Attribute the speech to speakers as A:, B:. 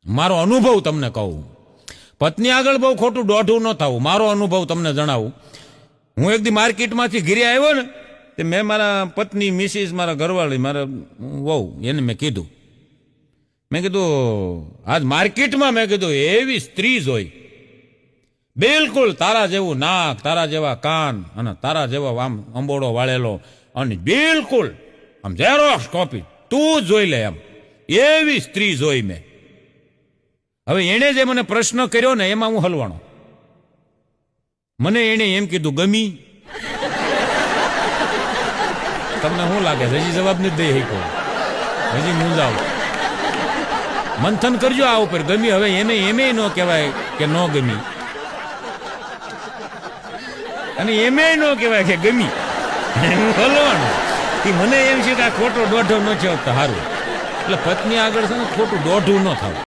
A: મારો અનુભવ તમને કહું. પત્ની આગળ બહુ ખોટું દોઢું ન થવું. મારો અનુભવ તમને જણાવું. હું એક દી માર્કેટમાંથી ઘરે આવ્યો ને તે મેં મારા પત્ની મિસિસ મારા ઘરવાળી મારા વહુ એને મેં કીધું આજ માર્કેટમાં મેં કીધું એવી સ્ત્રી જોઈ, બિલકુલ તારા જેવું નાક, તારા જેવા કાન અને તારા જેવો આમ અંબોડો વાળેલો અને બિલકુલ આમ ઝેરોક્સ કોપી, તું જ જોઈ લે એમ એવી સ્ત્રી જોઈ મેં. હવે એણે જે મને પ્રશ્ન કર્યો ને એમાં હું હલવાણો. મને એણે એમ કીધું ગમી. તમને શું લાગે હજી જવાબ નથી દઈ શકો? હજી મૂંઝાવ, મંથન કરજો આ ઉપર. ગમી હવે એમે ન કહેવાય કે ન ગમી અને એમે ન કહેવાય કે ગમી. હલવાનું મને એમ છે કે આ ખોટો દોઢો ન થયો તો સારું. એટલે પત્ની આગળ છે ને ખોટું દોઢું ન થવું.